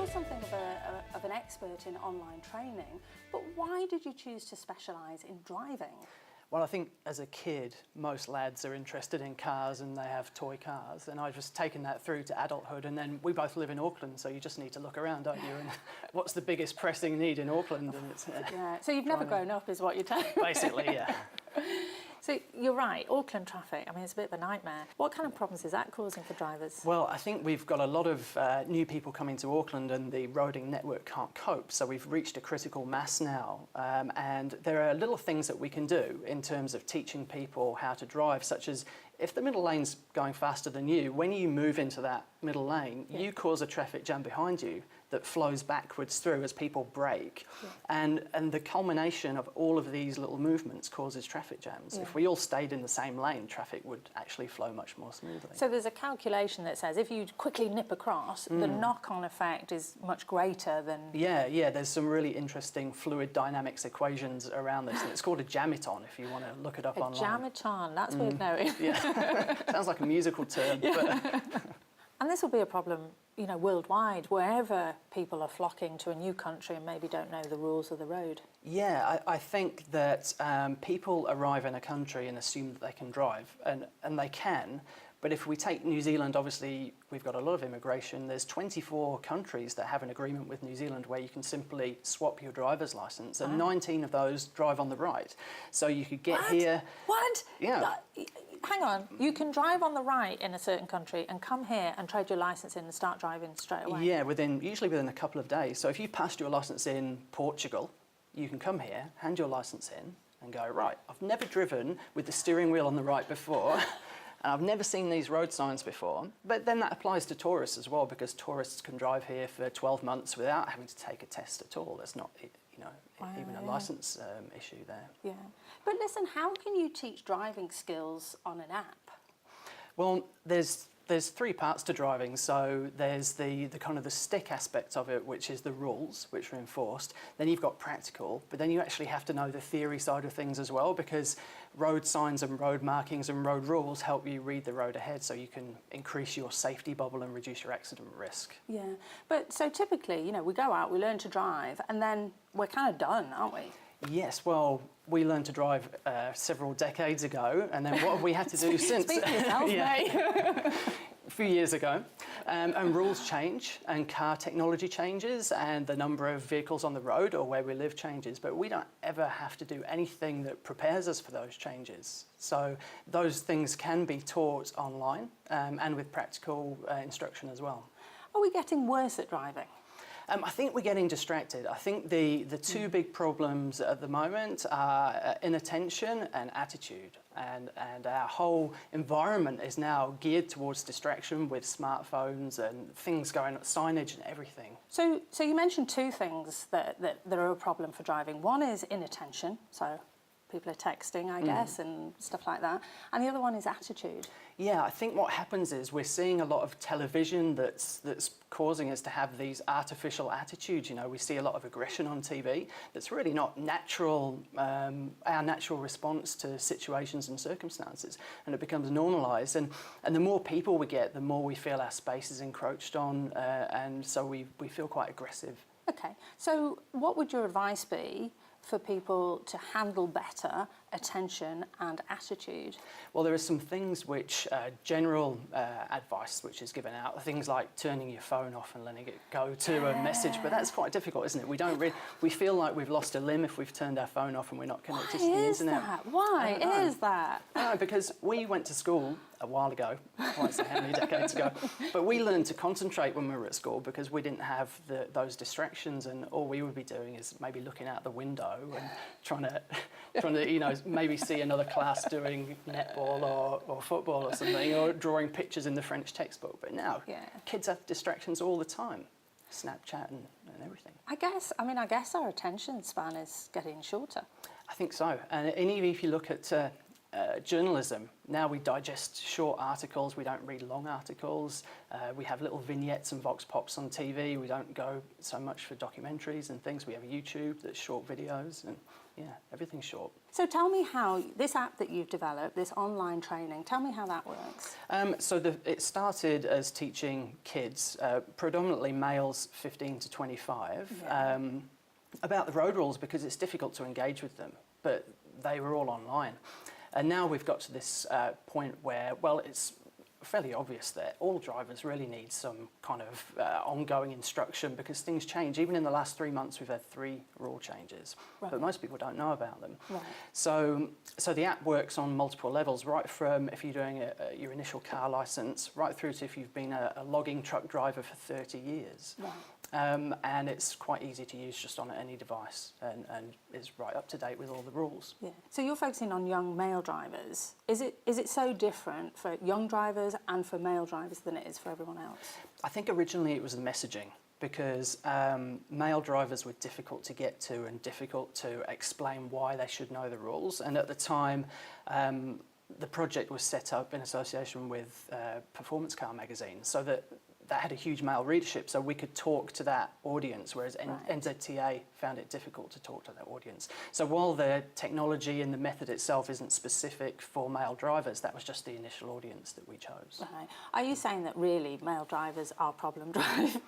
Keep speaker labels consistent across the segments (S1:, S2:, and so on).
S1: You're something of an expert in online training, but why did you choose to specialise in driving?
S2: Well, I think as a kid, most lads are interested in cars and they have toy cars, and I've just taken that through to adulthood. And then we both live in Auckland, so you just need to look around, don't you? And what's the biggest pressing need in Auckland? And it's
S1: yeah. So you've never grown up, is what you're telling me.
S2: Basically, yeah.
S3: So you're right, Auckland traffic, I mean, it's a bit of a nightmare. What kind of problems is that causing for drivers?
S2: Well, I think we've got a lot of new people coming to Auckland and the roading network can't cope. So we've reached a critical mass now. And there are little things that we can do in terms of teaching people how to drive, such as if the middle lane's going faster than you, when you move into that middle lane, you cause a traffic jam behind you that flows backwards through as people brake. And the culmination of all of these little movements causes traffic jams. If we all stayed in the same lane, traffic would actually flow much more smoothly.
S3: So there's a calculation that says if you quickly nip across, the knock-on effect is much greater than...
S2: Yeah, there's some really interesting fluid dynamics equations around this, and it's called a jamiton if you want to look it up online.
S3: A jamiton, that's worth knowing.
S2: Yeah, sounds like a musical term. But...
S3: And this will be a problem, you know, worldwide, wherever people are flocking to a new country and maybe don't know the rules of the road.
S2: Yeah, I think that people arrive in a country and assume that they can drive, and they can. But if we take New Zealand, obviously we've got a lot of immigration. There's 24 countries that have an agreement with New Zealand where you can simply swap your driver's licence, and 19 of those drive on the right. So you could get here...
S3: What?
S2: Yeah.
S3: Hang on, you can drive on the right in a certain country and come here and trade your licence in and start driving straight away?
S2: Yeah, usually within a couple of days. So if you passed your licence in Portugal, you can come here, hand your licence in and go, right, I've never driven with the steering wheel on the right before. And I've never seen these road signs before. But then that applies to tourists as well, because tourists can drive here for 12 months without having to take a test at all. There's not, even a licence issue there.
S1: Yeah. But listen, how can you teach driving skills on an app?
S2: Well, there's three parts to driving. So there's the kind of the stick aspect of it, which is the rules, which are enforced. Then you've got practical, but then you actually have to know the theory side of things as well, because road signs and road markings and road rules help you read the road ahead, so you can increase your safety bubble and reduce your accident risk.
S1: Yeah, but so typically, we go out, we learn to drive, and then we're kind of done, aren't we?
S2: Yes, well, we learned to drive several decades ago, and then what have we had to do since?
S1: Speak for yourself, mate.
S2: A few years ago, and rules change, and car technology changes, and the number of vehicles on the road or where we live changes, but we don't ever have to do anything that prepares us for those changes. So those things can be taught online and with practical instruction as well.
S1: Are we getting worse at driving?
S2: I think we're getting distracted. I think the two big problems at the moment are inattention and attitude. And our whole environment is now geared towards distraction with smartphones and things going, signage and everything.
S1: So you mentioned two things that are a problem for driving. One is inattention, so people are texting, I guess, and stuff like that. And the other one is attitude.
S2: Yeah, I think what happens is we're seeing a lot of television that's causing us to have these artificial attitudes. We see a lot of aggression on TV that's really not natural, our natural response to situations and circumstances, and it becomes normalised. And the more people we get, the more we feel our space is encroached on, and so we feel quite aggressive.
S1: Okay, so what would your advice be for people to handle better attention and attitude?
S2: Well, there are some things which general advice which is given out, things like turning your phone off and letting it go to a message, but that's quite difficult, isn't it? We feel like we've lost a limb if we've turned our phone off and we're not connected to the internet.
S1: Why is that?
S2: No, because we went to school a while ago, I won't say how many decades ago, but we learned to concentrate when we were at school because we didn't have those distractions, and all we would be doing is maybe looking out the window and trying to maybe see another class doing netball or football or something, or drawing pictures in the French textbook. But now, kids have distractions all the time, Snapchat and everything.
S1: I guess our attention span is getting shorter.
S2: I think so, and even if you look at journalism. Now we digest short articles, we don't read long articles, we have little vignettes and vox pops on TV, we don't go so much for documentaries and things. We have YouTube that's short videos, and yeah, everything's short.
S1: So tell me how this app that you've developed, this online training, tell me how that works.
S2: It started as teaching kids, predominantly males 15 to 25,
S1: Yeah.
S2: about the road rules, because it's difficult to engage with them, but they were all online. And now we've got to this point where, well, it's fairly obvious that all drivers really need some kind of ongoing instruction, because things change. Even in the last 3 months, we've had 3 rule changes,
S1: Right.
S2: but most people don't know about them.
S1: Right.
S2: So the app works on multiple levels, right from if you're doing your initial car licence, right through to if you've been a logging truck driver for 30 years.
S1: Right.
S2: And it's quite easy to use just on any device, and is right up to date with all the rules.
S1: Yeah. So you're focusing on young male drivers. Is it so different for young drivers and for male drivers than it is for everyone else?
S2: I think originally it was the messaging, because male drivers were difficult to get to and difficult to explain why they should know the rules. And at the time, the project was set up in association with Performance Car magazine, so that had a huge male readership, so we could talk to that audience, whereas
S1: Right.
S2: NZTA found it difficult to talk to that audience. So while the technology and the method itself isn't specific for male drivers, that was just the initial audience that we chose.
S1: Right. Are you saying that really male drivers are problem drivers?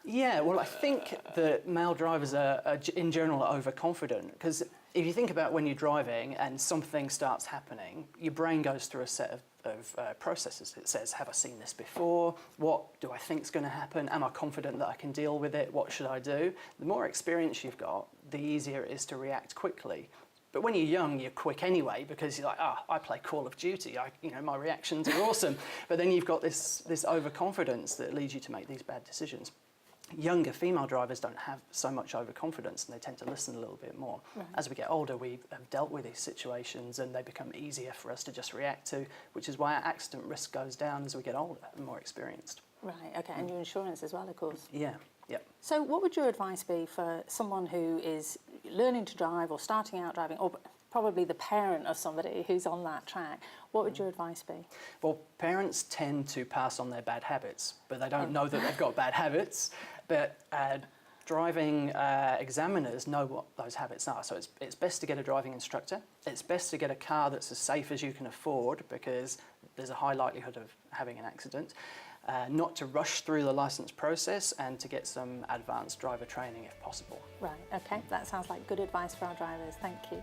S2: Yeah, well, I think that male drivers are in general overconfident, because if you think about when you're driving and something starts happening, your brain goes through a set of processes. It says, have I seen this before? What do I think is going to happen? Am I confident that I can deal with it? What should I do? The more experience you've got, the easier it is to react quickly. But when you're young, you're quick anyway, because you're like, I play Call of Duty. My reactions are awesome. But then you've got this overconfidence that leads you to make these bad decisions. Younger female drivers don't have so much overconfidence, and they tend to listen a little bit more.
S1: Right.
S2: As we get older, we have dealt with these situations, and they become easier for us to just react to, which is why our accident risk goes down as we get older and more experienced.
S1: Right, okay, and your insurance as well, of course.
S2: Yeah, yep.
S1: So what would your advice be for someone who is learning to drive or starting out driving, or probably the parent of somebody who's on that track? What would your advice be?
S2: Well, parents tend to pass on their bad habits, but they don't know that they've got bad habits. But driving examiners know what those habits are. So it's best to get a driving instructor. It's best to get a car that's as safe as you can afford, because there's a high likelihood of having an accident. Not to rush through the licence process, and to get some advanced driver training if possible.
S1: Right, okay, that sounds like good advice for our drivers. Thank you.